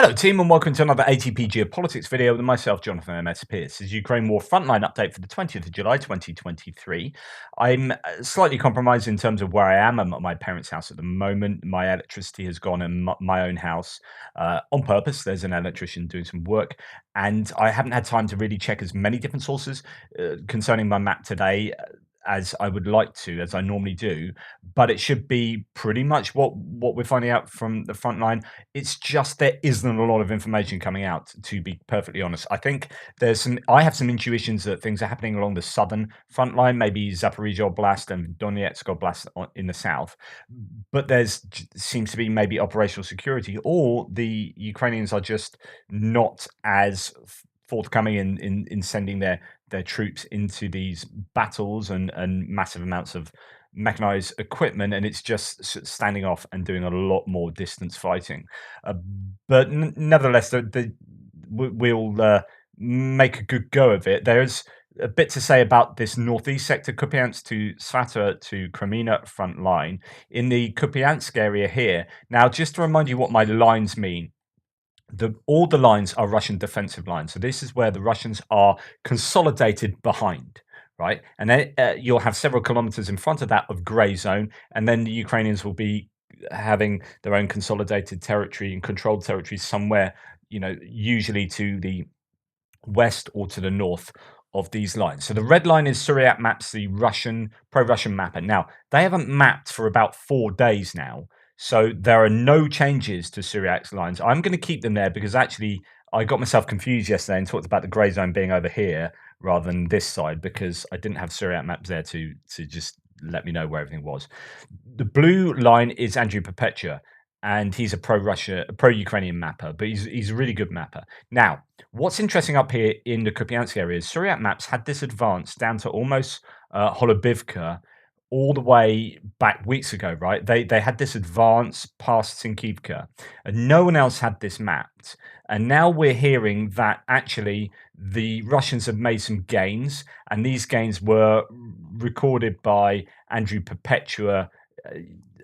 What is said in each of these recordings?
Hello, team, and welcome to another ATP Geopolitics video with myself, Jonathan M.S. Pierce. This is Ukraine War Frontline update for the 20th of July, 2023. I'm slightly compromised in terms of where I am. I'm at my parents' house at the moment. My electricity has gone in my own house on purpose. There's an electrician doing some work, and I haven't had time to really check as many different sources concerning my map today as I would like to, as I normally do. But it should be pretty much what we're finding out from the front line. It's just there isn't a lot of information coming out, to be perfectly honest. I think I have some intuitions that things are happening along the southern front line, maybe Zaporizhia Oblast and Donetsk Oblast in the south. But seems to be maybe operational security, or the Ukrainians are just not as forthcoming in sending their troops into these battles and massive amounts of mechanized equipment, and it's just standing off and doing a lot more distance fighting. Uh, but nevertheless, we'll make a good go of it. There's a bit to say about this northeast sector, Kupiansk to Svata to Kreminna front line in the Kupiansk area here. Now, just to remind you what my lines mean. All the lines are Russian defensive lines. So this is where the Russians are consolidated behind, right? And then you'll have several kilometers in front of that of gray zone, and then the Ukrainians will be having their own consolidated territory and controlled territory somewhere, usually to the west or to the north of these lines. So the red line is Syriac maps, the pro-Russian mapper. Now, they haven't mapped for about 4 days now. So there are no changes to Syriac's lines. I'm going to keep them there because actually I got myself confused yesterday and talked about the grey zone being over here rather than this side because I didn't have Syriac maps there to just let me know where everything was. The blue line is Andrew Perpetua, and he's a pro-Ukrainian mapper, but he's a really good mapper. Now, what's interesting up here in the Kupiansk area is Syriac maps had this advance down to almost Holubivka all the way back weeks ago, right? They had this advance past Sinkivka, and no one else had this mapped. And now we're hearing that actually the Russians have made some gains, and these gains were recorded by Andrew Perpetua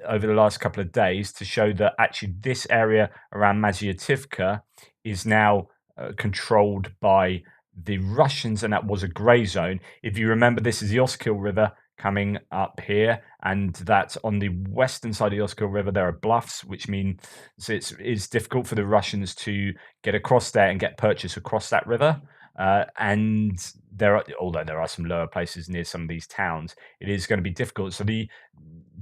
over the last couple of days to show that actually this area around Mazyativka is now controlled by the Russians, and that was a grey zone. If you remember, this is the Oskil River coming up here, and that's on the western side of the Oskil River. There are bluffs, which means it's difficult for the Russians to get across there and get purchase across that river. And although there are some lower places near some of these towns, it is going to be difficult. So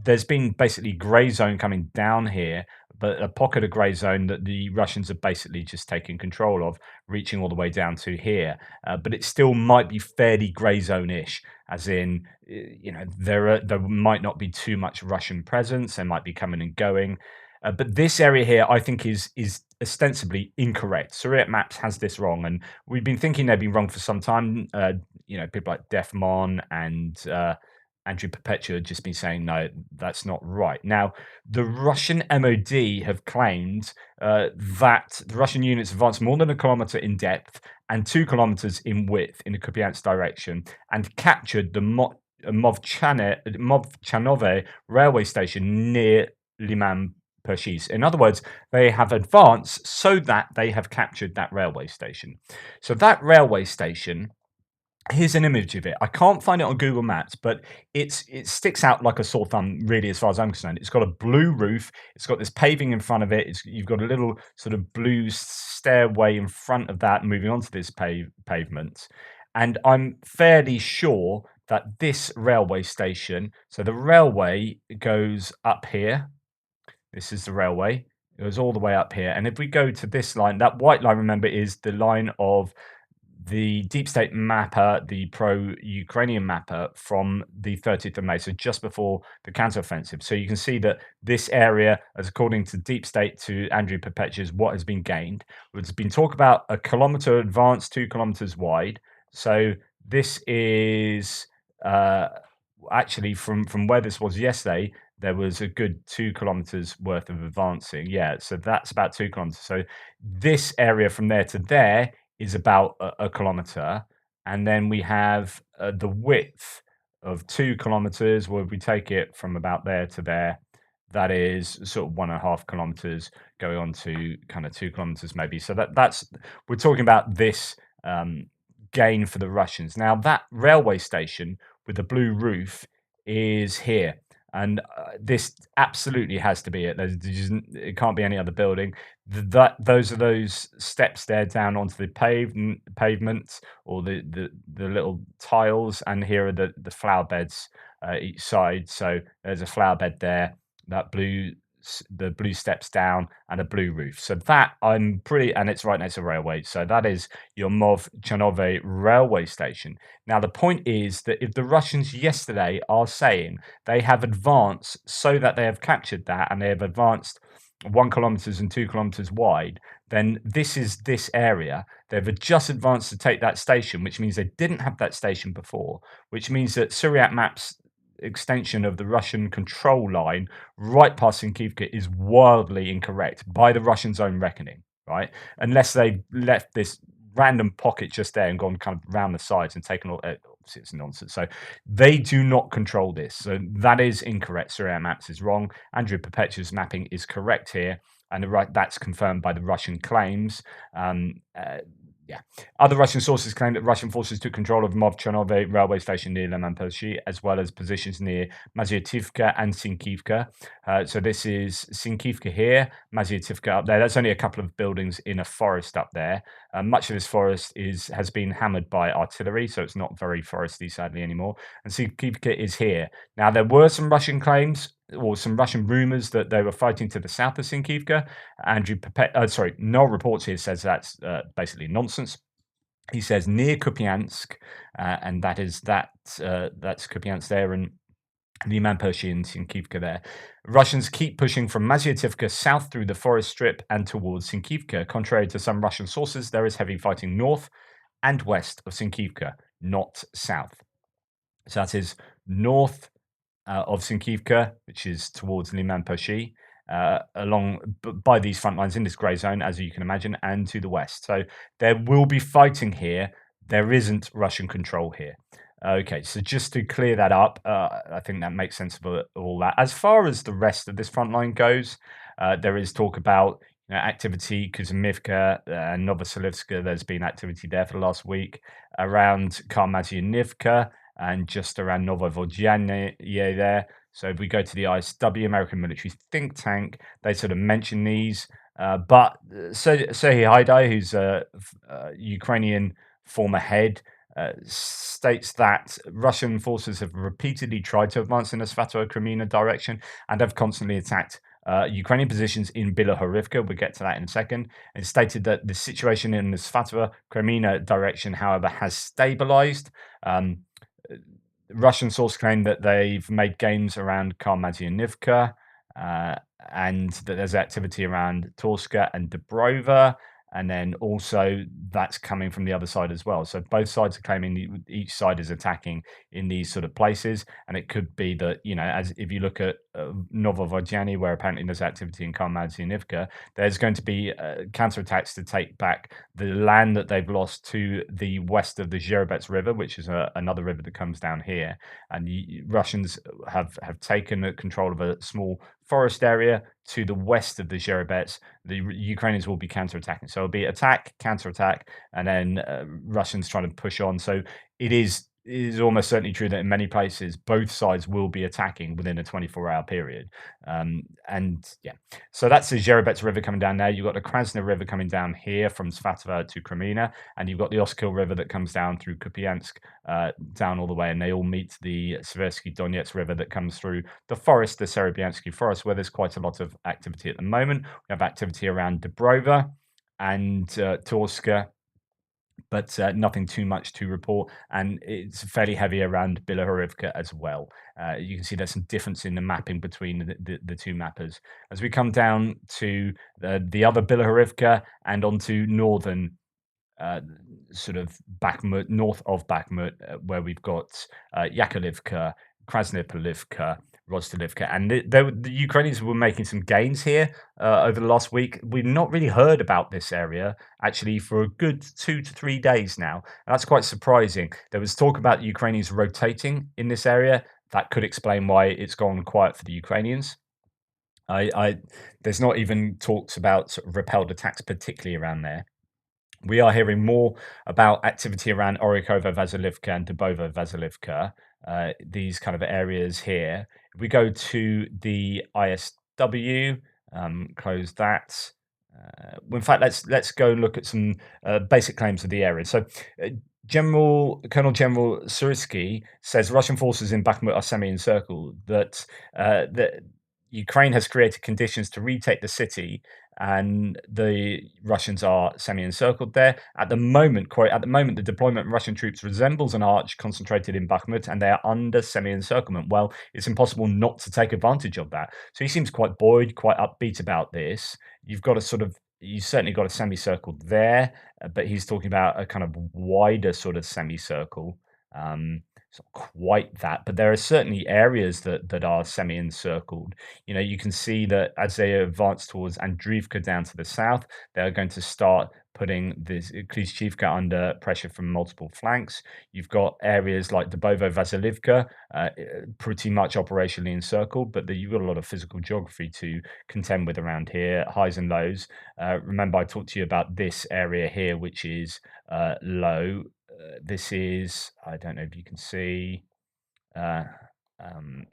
there's been basically grey zone coming down here, but a pocket of grey zone that the Russians have basically just taken control of, reaching all the way down to here. But it still might be fairly grey zone-ish, as in, there might not be too much Russian presence. They might be coming and going. But this area here, I think, is ostensibly incorrect. Syriac Maps has this wrong, and we've been thinking they've been wrong for some time. People like Defmon and Andrew Perpetua just been saying, no, that's not right. Now, the Russian MOD have claimed that the Russian units advanced more than a kilometer in depth and 2 kilometers in width in the Kupiansk direction and captured the Movchanove railway station near Liman Pershis. In other words, they have advanced so that they have captured that railway station. So that railway station, here's an image of it. I can't find it on Google Maps, but it sticks out like a sore thumb, really, as far as I'm concerned. It's got a blue roof. It's got this paving in front of it. You've got a little sort of blue stairway in front of that moving onto this pavement. And I'm fairly sure that this railway station, so the railway goes up here. This is the railway. It goes all the way up here. And if we go to this line, that white line, remember, is the line of the deep state mapper, the pro-Ukrainian mapper from the 30th of May, so just before the counteroffensive. So you can see that this area, as according to deep state to Andrew Perpetua, is what has been gained. There's been talk about a kilometer advanced, 2 kilometers wide. So this is actually from where this was yesterday, there was a good 2 kilometers worth of advancing. Yeah, so that's about 2 kilometers. So this area from there to there is about a kilometer, and then we have the width of 2 kilometers. Well, if we take it from about there to there, that is sort of 1.5 kilometers going on to kind of 2 kilometers maybe. So that's we're talking about this um, gain for the Russians. Now that railway station with the blue roof is here. And this absolutely has to be it. It can't be any other building. Those are those steps there down onto the pavement or the little tiles, and here are the flower beds each side. So there's a flower bed there, that the blue steps down, and a blue roof. So that I'm pretty, and it's right next to railway. So that is your Mov Chernove railway station. Now the point is that if the Russians yesterday are saying they have advanced so that they have captured that and they have advanced 1 kilometers and 2 kilometers wide, then this is this area. They've just advanced to take that station, which means they didn't have that station before, which means that Syriac maps extension of the Russian control line right past Sinkivka is wildly incorrect by the Russians' own reckoning, right? Unless they left this random pocket just there and gone kind of round the sides and taken all. Obviously, it's nonsense. So they do not control this. So that is incorrect. Syriac maps is wrong. Andrew Perpetua's mapping is correct here, and that's confirmed by the Russian claims. Yeah. Other Russian sources claim that Russian forces took control of Movchernove railway station near Leman-Pershi, as well as positions near Mazyativka and Sinkivka. So this is Sinkivka here, Mazyativka up there. That's only a couple of buildings in a forest up there. Much of this forest has been hammered by artillery, so it's not very foresty, sadly, anymore. And Sinkivka is here. Now, there were some Russian claims or some Russian rumors that they were fighting to the south of Sinkivka. Noel reports here says that's basically nonsense. He says near Kupiansk, and that's Kupiansk there, and Liman-Pershi and Sinkivka there. Russians keep pushing from Mazyativka south through the forest strip and towards Sinkivka. Contrary to some Russian sources, there is heavy fighting north and west of Sinkivka, not south. So that is north of Sinkivka, which is towards Liman-Pershi, by these front lines in this grey zone, as you can imagine, and to the west. So there will be fighting here. There isn't Russian control here. Okay, so just to clear that up, I think that makes sense of all that. As far as the rest of this front line goes, there is talk about activity, Kuzmivka and Novoselivska. There's been activity there for the last week around Karmazianivka and just around Novovodyanye there. So if we go to the ISW, American Military Think Tank, they sort of mention these. But Serhiy Haidai, who's a Ukrainian former head, states that Russian forces have repeatedly tried to advance in the Svatovo-Kreminna direction and have constantly attacked Ukrainian positions in Bilohorivka. We'll get to that in a second. And stated that the situation in the Svatovo-Kreminna direction, however, has stabilized. Russian source claim that they've made gains around Karmazianivka, and that there's activity around Torska and Dubrova, and then also that's coming from the other side as well. So both sides are claiming each side is attacking in these sort of places, and it could be that, as if you look at Novovodyanny, where apparently there's activity in Karmazianivka, there's going to be counterattacks to take back the land that they've lost to the west of the Zherebets River, which is another river that comes down here. And the Russians have taken control of a small forest area to the west of the Zherebets. The Ukrainians will be counterattacking. So it'll be attack, counterattack, and then Russians trying to push on. So it is almost certainly true that in many places, both sides will be attacking within a 24-hour period. So that's the Zherebets River coming down there. You've got the Krasna River coming down here from Svatovo to Kreminna, and you've got the Oskil River that comes down through Kupiansk, down all the way, and they all meet the Seversky Donetsk River that comes through the forest, the Serebyansky forest, where there's quite a lot of activity at the moment. We have activity around Dubrova and Torska, but nothing too much to report, and it's fairly heavy around Bilohorivka as well. You can see there's some difference in the mapping between the two mappers. As we come down to the other Bilohorivka and onto northern sort of Bakhmut, north of Bakhmut, where we've got Yakovlivka, Krasnopolivka, Rostolivka, and the Ukrainians were making some gains here over the last week. We've not really heard about this area actually for a good 2 to 3 days now. And that's quite surprising. There was talk about the Ukrainians rotating in this area. That could explain why it's gone quiet for the Ukrainians. I there's not even talks about sort of repelled attacks, particularly around there. We are hearing more about activity around Orikovo Vasilivka and Dubovo Vasilivka, these kind of areas here. If we go to the ISW, close that. Well, in fact, let's go and look at some basic claims of the area. So, uh, Colonel General Sursky says Russian forces in Bakhmut are semi-encircled. That Ukraine has created conditions to retake the city, and the Russians are semi-encircled there. At the moment, quote, at the moment, the deployment of Russian troops resembles an arch concentrated in Bakhmut, and they are under semi-encirclement. Well, it's impossible not to take advantage of that. So he seems quite buoyed, quite upbeat about this. You've got a sort of you certainly got a semicircle there, but he's talking about a kind of wider sort of semicircle. It's not quite that, but there are certainly areas that are semi-encircled. You can see that as they advance towards Andriivka down to the south, they're going to start putting this Klishchivka under pressure from multiple flanks. You've got areas like Dubovo Vasilivka, pretty much operationally encircled, but you've got a lot of physical geography to contend with around here, highs and lows. Remember, I talked to you about this area here, which is low. This is, I don't know if you can see. Uh, um,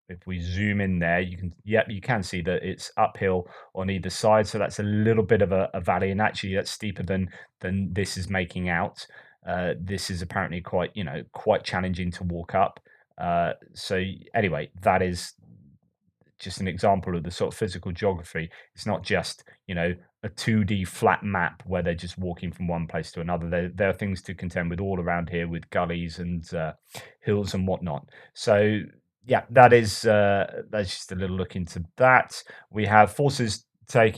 if we zoom in there, yep, you can see that it's uphill on either side. So that's a little bit of a valley, and actually that's steeper than this is making out. This is apparently quite challenging to walk up. Anyway, that is just an example of the sort of physical geography. It's not just, a 2D flat map where they're just walking from one place to another. There are things to contend with all around here with gullies and hills and whatnot. So, yeah, that's just a little look into that. We have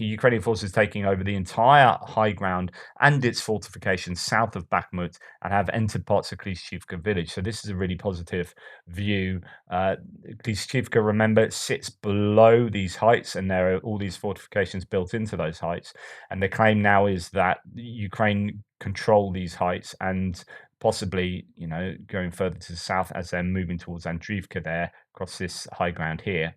Ukrainian forces taking over the entire high ground and its fortifications south of Bakhmut and have entered parts of Klishchivka village. So this is a really positive view. Klishchivka, remember, sits below these heights, and there are all these fortifications built into those heights. And the claim now is that Ukraine control these heights and possibly, going further to the south as they're moving towards Andriivka there across this high ground here.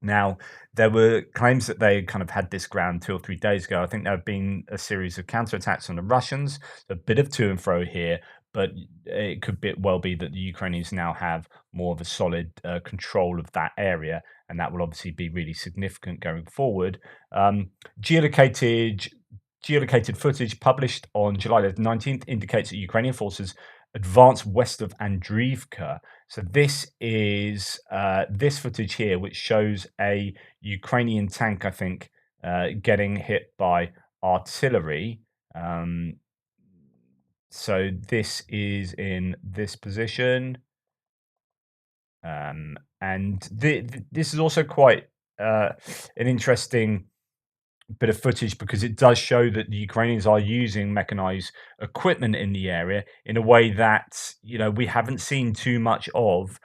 Now, there were claims that they kind of had this ground 2 or 3 days ago. I think there have been a series of counterattacks on the Russians, a bit of to and fro here, but it could well be that the Ukrainians now have more of a solid control of that area, and that will obviously be really significant going forward. Um, geolocated geolocated footage published on July the 19th indicates that Ukrainian forces advanced west of Andriivka. So this is this footage here, which shows a Ukrainian tank, I think, getting hit by artillery. Um, so this is in this position, and this is also quite an interesting bit of footage because it does show that the Ukrainians are using mechanized equipment in the area in a way that we haven't seen too much of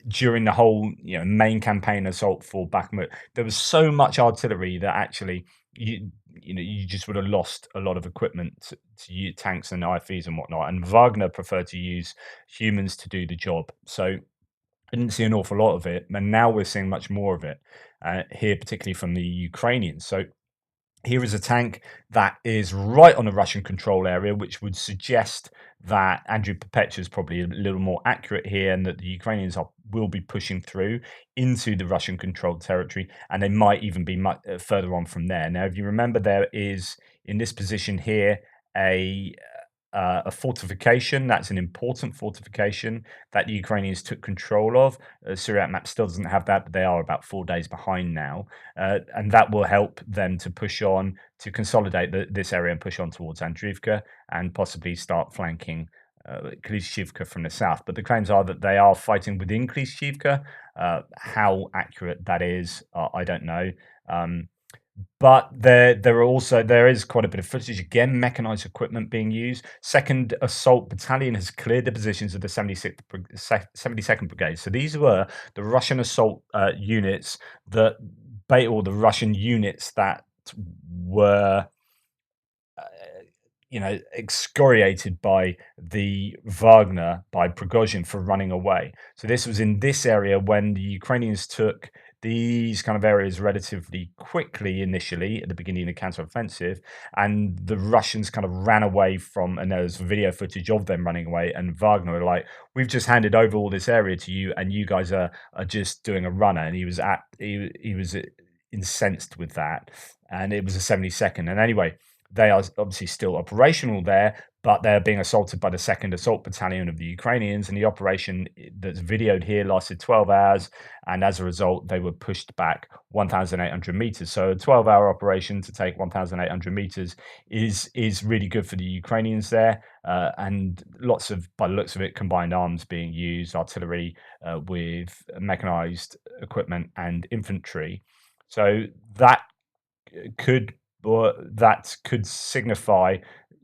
during the whole main campaign assault for Bakhmut. There was so much artillery that actually you just would have lost a lot of equipment to use tanks and IFVs and whatnot. And Wagner preferred to use humans to do the job. So I didn't see an awful lot of it, and now we're seeing much more of it here, particularly from the Ukrainians. So here is a tank that is right on the Russian control area, which would suggest that Andrew Perpetua is probably a little more accurate here, and that the Ukrainians will be pushing through into the Russian controlled territory, and they might even be much further on from there. Now, if you remember, there is in this position here a a fortification. That's an important fortification that the Ukrainians took control of. Syriac map still doesn't have that, but they are about 4 days behind now. And that will help them to push on, to consolidate this area and push on towards Andriivka and possibly start flanking Klishchivka from the south. But the claims are that they are fighting within Klishchivka. How accurate that is, I don't know. But there is quite a bit of footage, again, mechanized equipment being used. 2nd Assault Battalion has cleared the positions of the 72nd Brigade. So these were the Russian assault units or the Russian units that were uh, excoriated by the Wagner, by Prigozhin for running away. So this was in this area when the Ukrainians took these kind of areas relatively quickly initially at the beginning of the counteroffensive, and the Russians kind of ran away from, and there's video footage of them running away, and Wagner were like, "We've just handed over all this area to you, and you guys are just doing a runner," and he was incensed with that, and it was a 72nd. And anyway, they are obviously still operational there, but they're being assaulted by the 2nd Assault Battalion of the Ukrainians, and the operation that's videoed here lasted 12 hours, and as a result, they were pushed back 1,800 meters. So a 12-hour operation to take 1,800 meters is really good for the Ukrainians there, and lots of, by the looks of it, combined arms being used, artillery with mechanized equipment and infantry. So that could that could signify,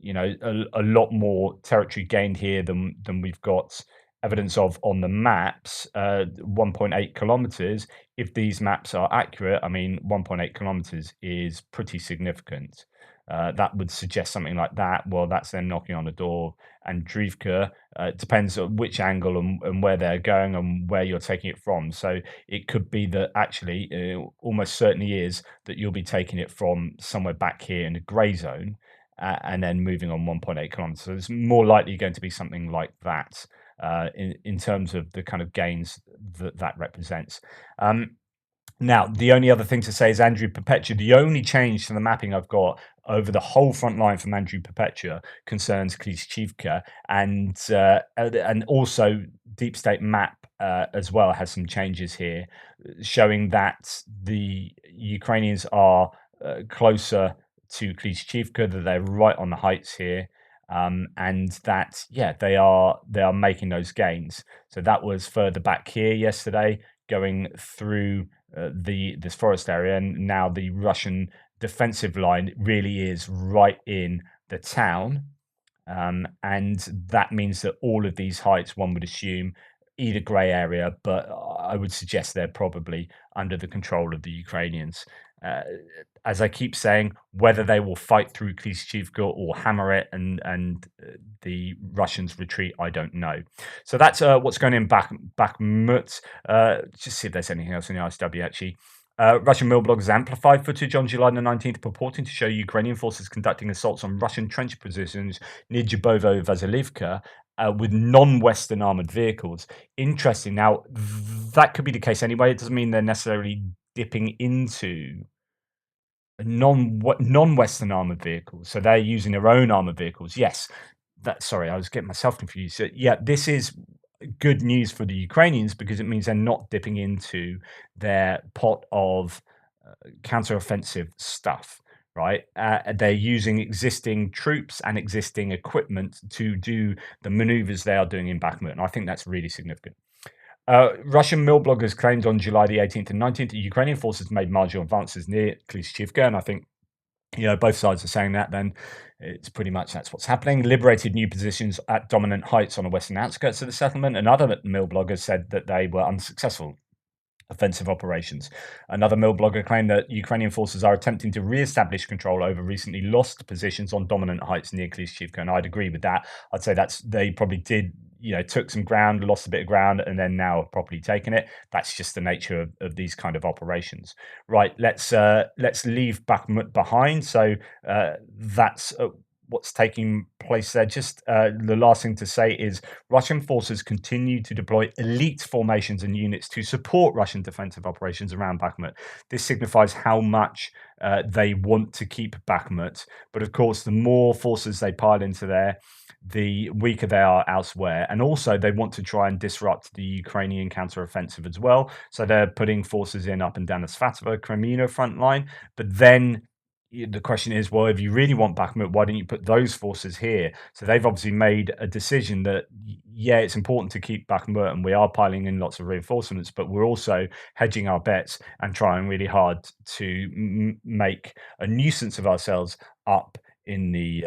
a lot more territory gained here than we've got evidence of on the maps. 1.8 kilometers. If these maps are accurate, I mean, 1.8 kilometers is pretty significant. That would suggest something like that. Well, that's them knocking on the door. And Driivka, it depends on which angle and where they're going and where you're taking it from. So it could be that actually, almost certainly is that you'll be taking it from somewhere back here in the grey zone, and then moving on 1.8 kilometers. So it's more likely going to be something like that, in terms of the kind of gains that represents. Now, the only other thing to say is Andrew Perpetua. The only change to the mapping I've got over the whole front line from Andrew Perpetua concerns Klishchivka, and also Deep State Map as well has some changes here, showing that the Ukrainians are closer to Klishchivka, that they're right on the heights here, and that they are making those gains. So that was further back here yesterday, going through this forest area, and now the Russian defensive line really is right in the town, and that means that all of these heights, one would assume, either grey area, but I would suggest they're probably under the control of the Ukrainians. Uh, as I keep saying, whether they will fight through Klishchivka or hammer it and the Russians retreat, I don't know. So that's what's going in Bakhmut. Just see if there's anything else in the ISW actually. Russian mill bloggers amplified footage on July the 19th purporting to show Ukrainian forces conducting assaults on Russian trench positions near Jabovo-Vasiliivka with non-Western armored vehicles. Interesting. Now, that could be the case anyway. It doesn't mean they're necessarily dipping into non-Western armored vehicles. So they're using their own armored vehicles. Yes. Sorry, I was getting myself confused. So, yeah, this is good news for the Ukrainians because it means they're not dipping into their pot of counteroffensive stuff, right? They're using existing troops and existing equipment to do the maneuvers they are doing in Bakhmut, and I think that's really significant. Russian mill bloggers claimed on July the 18th and 19th that Ukrainian forces made marginal advances near Klishchivka, and I think both sides are saying that, then it's pretty much that's what's happening. Liberated new positions at dominant heights on the western outskirts of the settlement, and other mill bloggers said that they were unsuccessful offensive operations. Another mill blogger claimed that Ukrainian forces are attempting to re-establish control over recently lost positions on dominant heights near Klishchivka, and I'd agree with that. I'd say they probably did, took some ground, lost a bit of ground, and then now have properly taken it. That's just the nature of these kind of operations. Right, let's leave Bakhmut behind. So that's what's taking place there. Just the last thing to say is Russian forces continue to deploy elite formations and units to support Russian defensive operations around Bakhmut. This signifies how much they want to keep Bakhmut. But of course, the more forces they pile into there, the weaker they are elsewhere. And also, they want to try and disrupt the Ukrainian counteroffensive as well. So they're putting forces in up and down the Kreminna front line. But then the question is, well, if you really want Bakhmut, why don't you put those forces here? So they've obviously made a decision that, it's important to keep Bakhmut, and we are piling in lots of reinforcements, but we're also hedging our bets and trying really hard to make a nuisance of ourselves up in the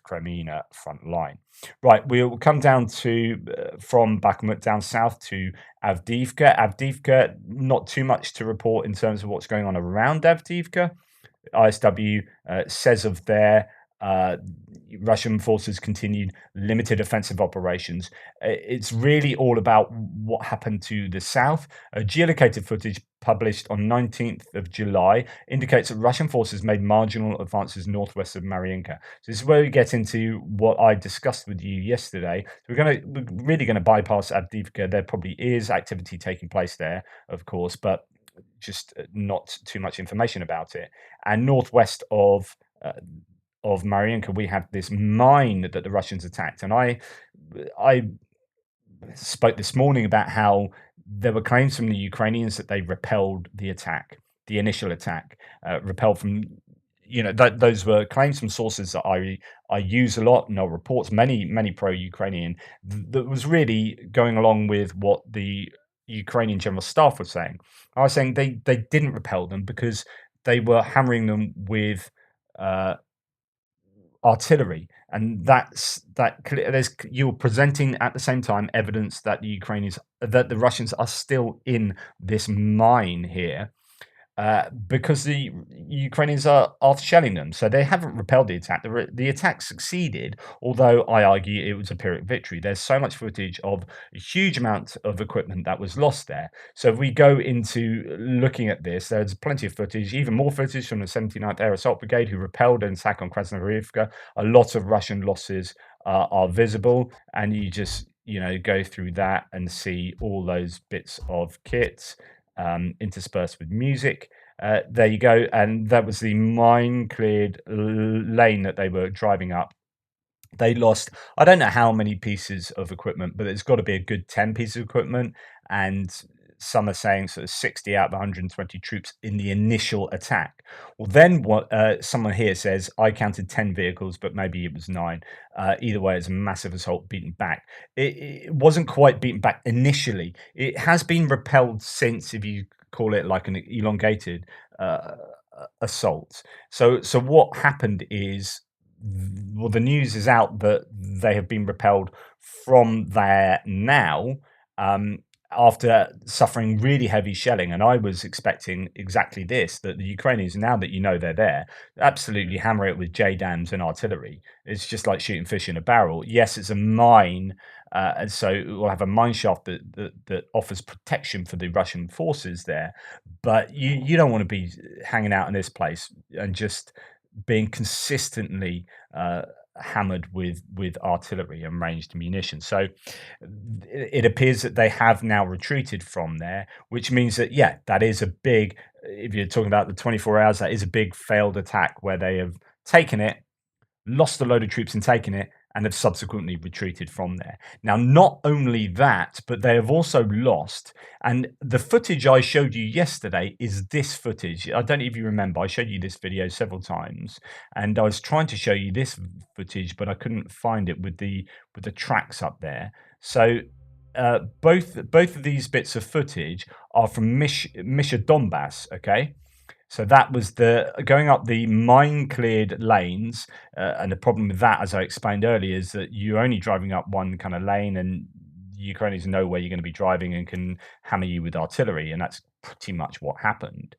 Kreminna front line. Right, we'll come down to from Bakhmut down south to Avdiivka. Avdiivka, not too much to report in terms of what's going on around Avdiivka. ISW says of there, Russian forces continued limited offensive operations. It's really all about what happened to the south. Geolocated footage published on 19th of July indicates that Russian forces made marginal advances northwest of Marinka. So this is where we get into what I discussed with you yesterday. We're really going to bypass Adiivka. There probably is activity taking place there, of course, but just not too much information about it. And northwest of Marinka, we have this mine that the Russians attacked, and I spoke this morning about how there were claims from the Ukrainians that they repelled the attack, the initial attack, repelled from. Those were claims from sources that I use a lot. No reports, many pro-Ukrainian, that was really going along with what the Ukrainian general staff was saying. I was saying they didn't repel them because they were hammering them with uh, artillery, and you're presenting at the same time evidence that the Russians are still in this mine here, because the Ukrainians are shelling them. So they haven't repelled the attack. The attack succeeded, although I argue it was a Pyrrhic victory. There's so much footage of a huge amount of equipment that was lost there. So if we go into looking at this, there's plenty of footage, even more footage from the 79th Air Assault Brigade, who repelled an attack on Krasnohorivka. A lot of Russian losses are visible, and you just go through that and see all those bits of kit interspersed with music. There you go. And that was the mine cleared lane that they were driving up. They lost, I don't know how many pieces of equipment, but it's got to be a good 10 pieces of equipment. And some are saying sort of 60 out of 120 troops in the initial attack. Well, then what someone here says, I counted 10 vehicles, but maybe it was 9. Either way, it's a massive assault beaten back. It wasn't quite beaten back initially. It has been repelled since, if you call it like an elongated assault. So what happened is, well, the news is out that they have been repelled from there now, after suffering really heavy shelling. And I was expecting exactly this, that the Ukrainians, now that they're there, absolutely hammer it with JDAMs and artillery. It's just like shooting fish in a barrel. Yes, it's a mine, and so it will have a mine shaft that offers protection for the Russian forces there. But you don't want to be hanging out in this place and just being consistently hammered with artillery and ranged munitions. So it appears that they have now retreated from there, which means that, yeah, that is a big, if you're talking about the 24 hours, that is a big failed attack where they have taken it, lost a load of troops in taking it, and have subsequently retreated from there. Now, not only that, but they have also lost, and the footage I showed you yesterday is this footage. I don't know if you remember, I showed you this video several times, and I was trying to show you this footage, but I couldn't find it with the tracks up there. So both of these bits of footage are from Misha Donbass, okay? So that was the going up the mine-cleared lanes, and the problem with that, as I explained earlier, is that you're only driving up one kind of lane, and Ukrainians know where you're going to be driving and can hammer you with artillery, and that's pretty much what happened.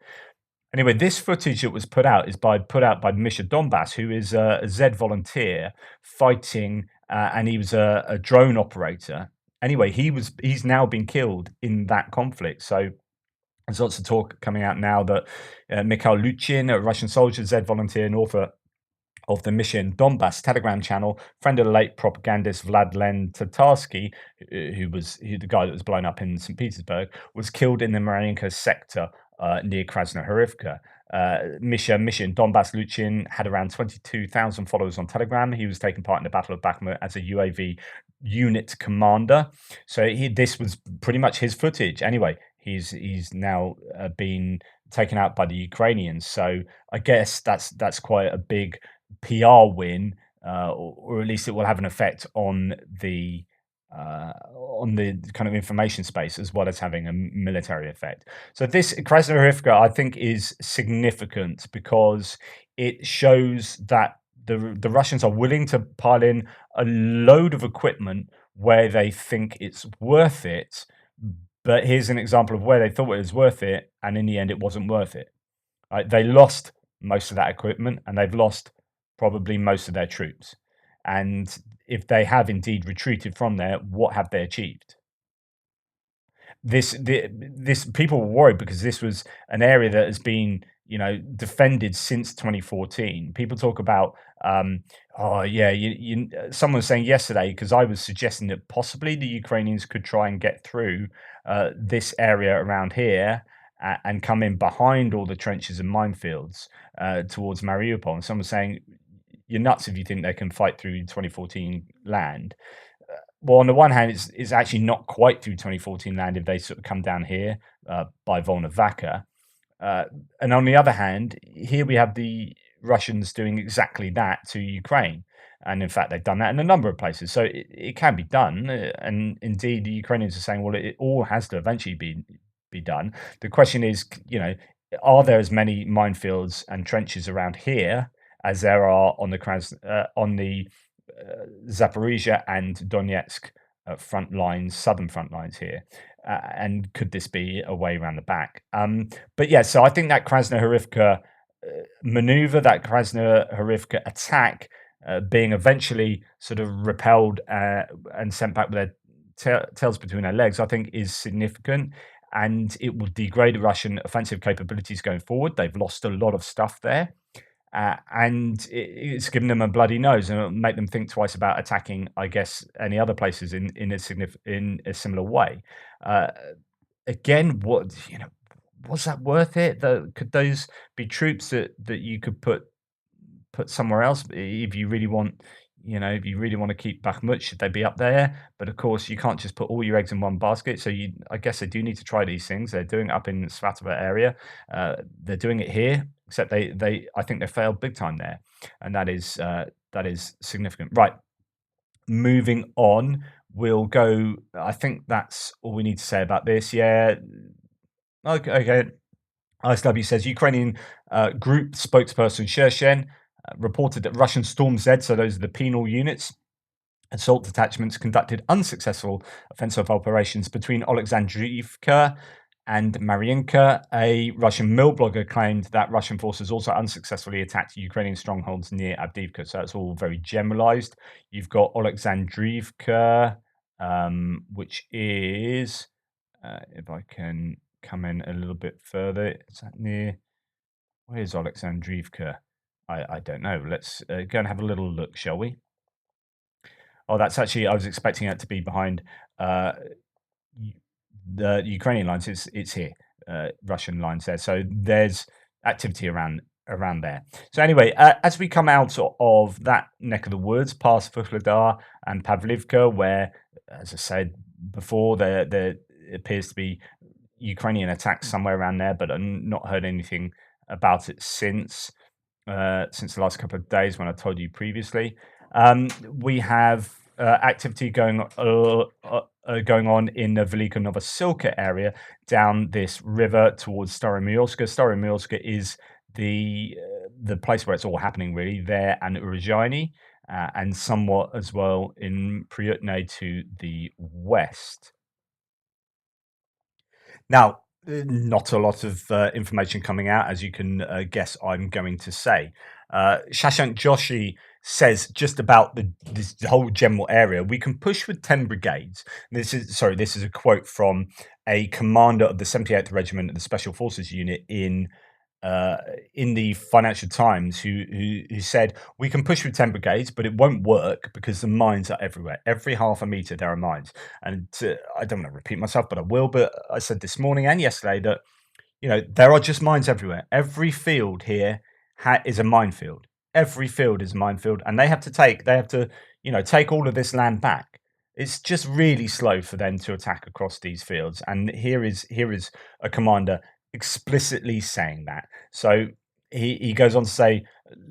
Anyway, this footage that was put out by Misha Donbass, who is a Z volunteer fighting, and he was a drone operator. Anyway, he's now been killed in that conflict. So there's lots of talk coming out now that Mikhail Luchin, a Russian soldier, Z volunteer, and author of the Mission Donbass Telegram channel, friend of the late propagandist Vladlen Tatarsky, who the guy that was blown up in St. Petersburg, was killed in the Marinka sector near Krasnohorivka. Mission Donbass Luchin had around 22,000 followers on Telegram. He was taking part in the Battle of Bakhmut as a UAV unit commander. So this was pretty much his footage. Anyway, he's now been taken out by the Ukrainians. So I guess that's quite a big PR win, or at least it will have an effect on the kind of information space, as well as having a military effect. So this Krasnohorivka, I think, is significant because it shows that the Russians are willing to pile in a load of equipment where they think it's worth it. But here's an example of where they thought it was worth it, and in the end, it wasn't worth it. Right? They lost most of that equipment, and they've lost probably most of their troops. And if they have indeed retreated from there, what have they achieved? This people were worried because this was an area that has been, defended since 2014. People talk about, oh yeah, someone was saying yesterday, because I was suggesting that possibly the Ukrainians could try and get through this area around here and come in behind all the trenches and minefields towards Mariupol. And someone was saying, you're nuts if you think they can fight through 2014 land. Well, on the one hand, it's actually not quite through 2014 land if they sort of come down here by Volnovakha. Uh, and on the other hand, here we have the Russians doing exactly that to Ukraine. And in fact, they've done that in a number of places. So it can be done. And indeed, the Ukrainians are saying, well, it all has to eventually be done. The question is, are there as many minefields and trenches around here as there are on the Zaporizhia and Donetsk front lines, southern front lines here? And could this be a way around the back? But yeah, so I think that Krasnohorivka maneuver, that Krasnohorivka attack, being eventually sort of repelled and sent back with their tails between their legs, I think is significant. And it will degrade the Russian offensive capabilities going forward. They've lost a lot of stuff there. And it's given them a bloody nose, and it'll make them think twice about attacking, I guess, any other places in a similar way. Uh, Again, was that worth it? Could those be troops that you could put somewhere else if you really want, if you really want to keep Bakhmut? Should they be up there? But of course, you can't just put all your eggs in one basket. So I guess they do need to try these things. They're doing it up in Svatova area. They're doing it here, except I think they failed big time there, and that is significant. Right, moving on. We'll go. I think that's all we need to say about this. Yeah. Okay. Okay. ISW says Ukrainian group spokesperson Shershen reported that Russian Storm Z, so those are the penal units, assault detachments, conducted unsuccessful offensive operations between Alexandriivka and Marinka. A Russian mill blogger claimed that Russian forces also unsuccessfully attacked Ukrainian strongholds near Adiivka. So it's all very generalized. You've got Alexandriivka, which is, if I can come in a little bit further, is that near? Where's Alexandriivka? I don't know. Let's go and have a little look, shall we? Oh, that's actually, I was expecting it to be behind uh, the Ukrainian lines. It's here, Russian lines there. So there's activity around there. So anyway, as we come out of that neck of the woods, past Vuhledar and Pavlivka, where, as I said before, there appears to be Ukrainian attacks somewhere around there, but I've not heard anything about it since the last couple of days when I told you previously. We have activity going on in the Velika Novosilka area down this river towards Staromyorska. Staromyorska is the place where it's all happening, really, there, and Uruzhaini, and somewhat as well in Priyutne to the west. Now, not a lot of information coming out, as you can guess I'm going to say. Shashank Joshi says just about this whole general area, we can push with 10 brigades. This is a quote from a commander of the 78th Regiment of the Special Forces Unit in the Financial Times, who said we can push with 10 brigades, but it won't work because the mines are everywhere. Every half a meter there are mines. And I don't want to repeat myself, but I will. But I said this morning and yesterday that there are just mines everywhere. Every field here is a minefield. Every field is a minefield, and they have to take all of this land back. It's just really slow for them to attack across these fields. And here is a commander explicitly saying that. So he goes on to say,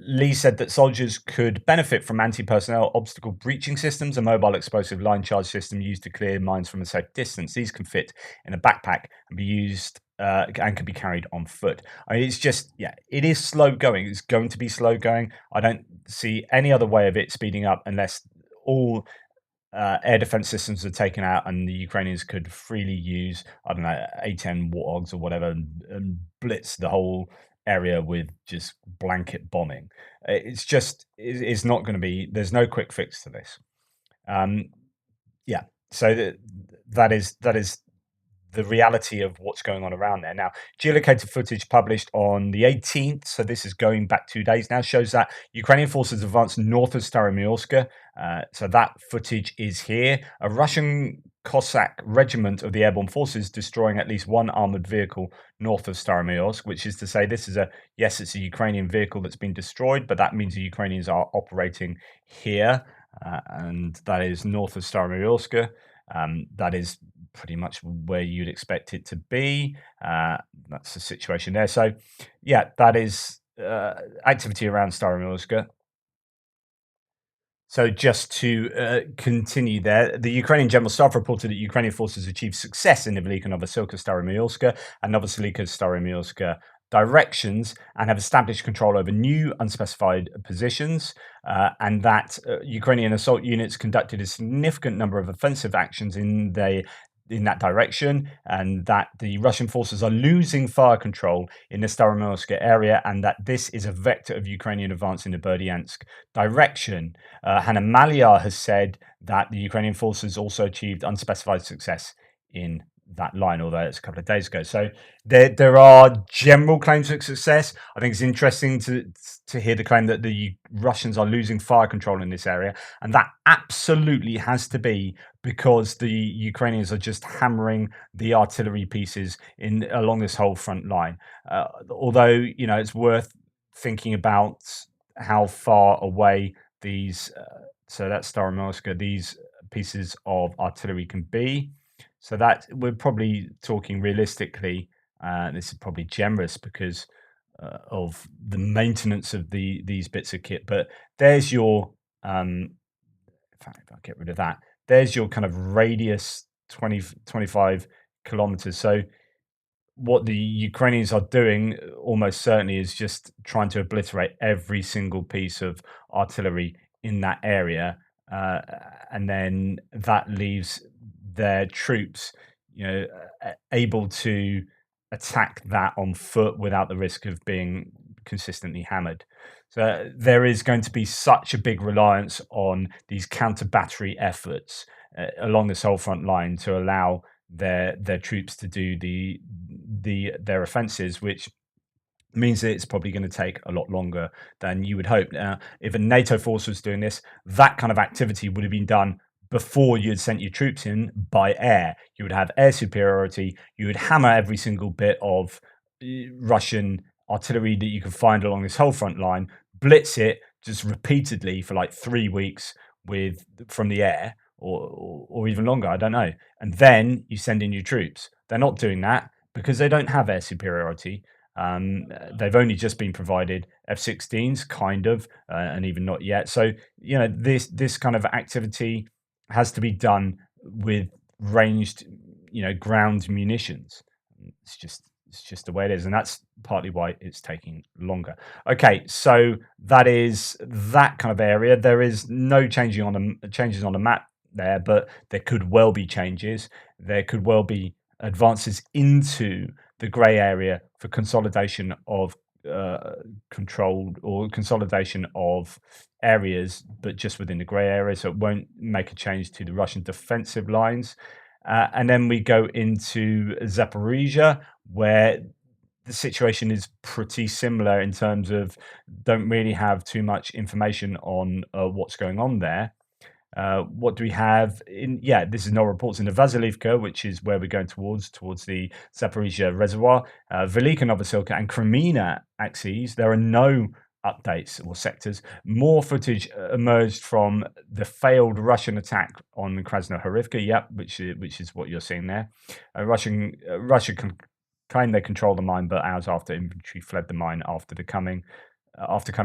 Lee said that soldiers could benefit from anti-personnel obstacle breaching systems, a mobile explosive line charge system used to clear mines from a safe distance. These can fit in a backpack and be used and can be carried on foot. I mean, it's just, it is slow going. It's going to be slow going. I don't see any other way of it speeding up unless all air defense systems are taken out and the Ukrainians could freely use, I don't know, A-10 Warthogs or whatever and blitz the whole area with just blanket bombing. It's not going to be. There's no quick fix to this. Um, yeah. So that is the reality of what's going on around there. Now, geolocated footage published on the 18th, so this is going back 2 days now, shows that Ukrainian forces advanced north of Staromyorsk. So that footage is here. A Russian Cossack regiment of the airborne forces destroying at least one armored vehicle north of Staromyorsk, which is to say, yes, it's a Ukrainian vehicle that's been destroyed, but that means the Ukrainians are operating here, and that is north of Staromyorsk. That is pretty much where you'd expect it to be. That's the situation there. So, yeah, that is activity around Staromorska. So just to continue there, the Ukrainian General Staff reported that Ukrainian forces achieved success in Novosibirsk and Staromyorsk and Novosibirsk directions and have established control over new unspecified positions, and that Ukrainian assault units conducted a significant number of offensive actions in that direction, and that the Russian forces are losing fire control in the Staromorsk area, and that this is a vector of Ukrainian advance in the Berdyansk direction. Hanna Maliar has said that the Ukrainian forces also achieved unspecified success in that line, although it's a couple of days ago. So there are general claims of success. I think it's interesting to hear the claim that the Russians are losing fire control in this area, and that absolutely has to be because the Ukrainians are just hammering the artillery pieces in along this whole front line. Although it's worth thinking about how far away these so that's Staromorska, these pieces of artillery can be. So that we're probably talking realistically. This is probably generous because of the maintenance of these bits of kit. But there's your in fact, if I get rid of that, there's your kind of radius 25 kilometers. So what the Ukrainians are doing almost certainly is just trying to obliterate every single piece of artillery in that area, uh, and then that leaves their troops, able to attack that on foot without the risk of being consistently hammered. So there is going to be such a big reliance on these counter battery efforts along this whole front line to allow their troops to do their offences, which means that it's probably going to take a lot longer than you would hope. Now, if a NATO force was doing this, that kind of activity would have been done before you had sent your troops in by air. You would have air superiority. You would hammer every single bit of Russian artillery that you could find along this whole front line, blitz it just repeatedly for like 3 weeks from the air, or even longer. I don't know. And then you send in your troops. They're not doing that because they don't have air superiority. They've only just been provided F-16s, kind of, and even not yet. So this kind of activity has to be done with ranged, ground munitions. It's just the way it is, and that's partly why it's taking longer. Okay, so that is that kind of area. There is no changes on the map there, but there could well be changes. There could well be advances into the grey area for consolidation of controlled or consolidation of areas, but just within the grey area, so it won't make a change to the Russian defensive lines. And then we go into Zaporizhia, where the situation is pretty similar in terms of don't really have too much information on what's going on there. What do we have in? Yeah, this is no reports in the Vasilivka, which is where we're going towards the Zaporizhia reservoir, Velika Novosilka and Kreminna axes. There are no updates or sectors. More footage emerged from the failed Russian attack on Krasnohorivka. Yep, which is what you're seeing there. Russia claimed they controlled the mine, but hours after, infantry fled the mine after coming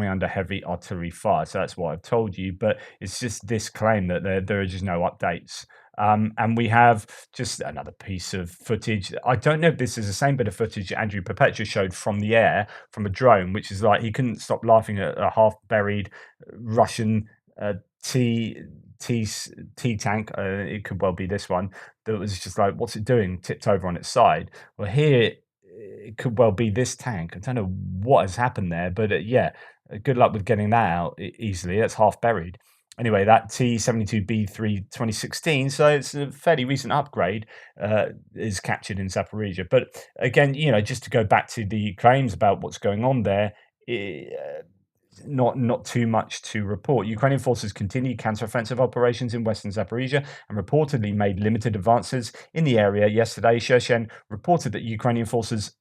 under heavy artillery fire. So that's what I've told you. But it's just this claim that there are just no updates. And we have just another piece of footage. I don't know if this is the same bit of footage Andrew Perpetua showed from the air, from a drone, which is like he couldn't stop laughing at a half-buried Russian T tank. It could well be this one that was just like, what's it doing? Tipped over on its side. Well, here it could well be this tank. I don't know what has happened there, but yeah, good luck with getting that out easily. That's half buried. Anyway, that T-72B3 2016, so it's a fairly recent upgrade, is captured in Zaporizhia. But again, just to go back to the claims about what's going on there, i- uh, not too much to report. Ukrainian forces continued counteroffensive operations in western Zaporizhia and reportedly made limited advances in the area yesterday. Shershen reported that Ukrainian forces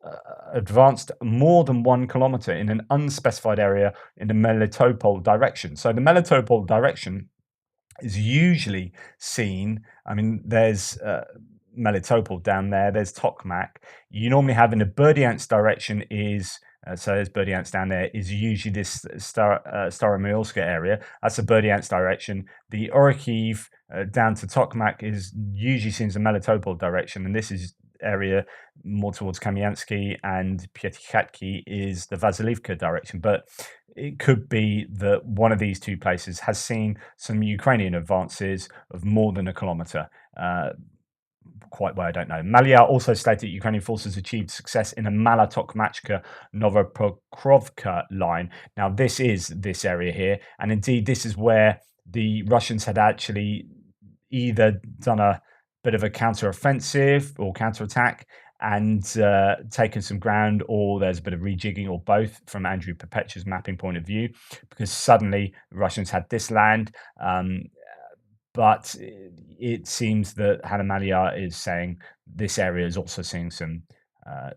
advanced more than 1 kilometer in an unspecified area in the Melitopol direction. So the Melitopol direction is usually seen. I mean, there's Melitopol down there. There's Tokmak. You normally have in the Berdyansk direction is so there's Berdyansk down there is usually this Staromilska area. That's the Berdyansk direction. The Orikhiv down to Tokmak is usually seen as the Melitopol direction, and this is area more towards Kamyansky, and Pyatikhatki is the Vasiliivka direction. But it could be that one of these two places has seen some Ukrainian advances of more than 1 kilometer. Quite where I don't know. Malia also stated Ukrainian forces achieved success in the Malatokmachka Novopokrovka line. Now, this is this area here, and indeed, this is where the Russians had actually either done a bit of a counter-offensive or counter-attack and taken some ground, or there's a bit of rejigging, or both, from Andrew Perpetua's mapping point of view, because suddenly the Russians had this land. But it seems that Hanamalia is saying this area is also seeing some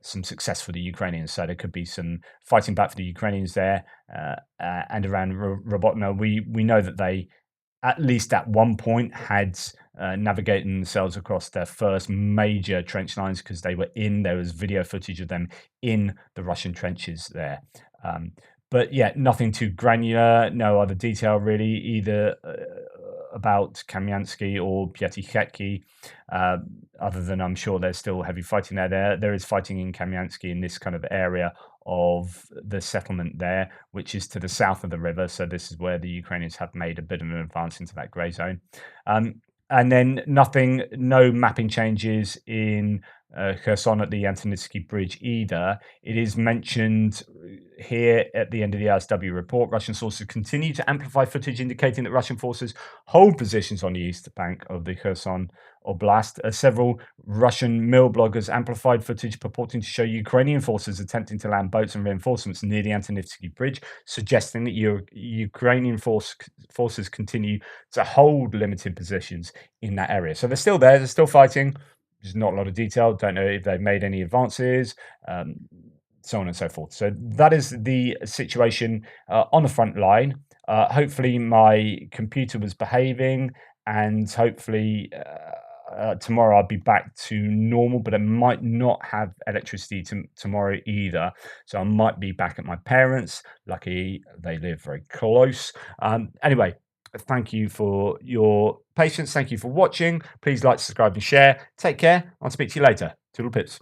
success for the Ukrainians. So there could be some fighting back for the Ukrainians there, and around Robotna. We know that they, at least at one point, had navigated themselves across their first major trench lines, because there was video footage of them in the Russian trenches there. But yeah, nothing too granular, no other detail really, either about Kamyansky or Pyatikhatki, other than I'm sure there's still heavy fighting there. There is fighting in Kamyansky, in this kind of area of the settlement there, which is to the south of the river. So this is where the Ukrainians have made a bit of an advance into that grey zone. And then no mapping changes in Kherson at the Antonitsky Bridge either. It is mentioned here at the end of the RSW report. Russian sources continue to amplify footage indicating that Russian forces hold positions on the east bank of the Kherson Oblast. Several Russian mill bloggers amplified footage purporting to show Ukrainian forces attempting to land boats and reinforcements near the Antonitsky Bridge, suggesting that Ukrainian forces continue to hold limited positions in that area. So they're still there, they're still fighting. There's not a lot of detail. Don't know if they've made any advances, so on and so forth. So that is the situation on the front line. Hopefully my computer was behaving, and hopefully tomorrow I'll be back to normal, but I might not have electricity tomorrow either. So I might be back at my parents'. Lucky they live very close. Anyway, thank you for your patience. Thank you for watching. Please like, subscribe, and share. Take care. I'll speak to you later. Toodle pips.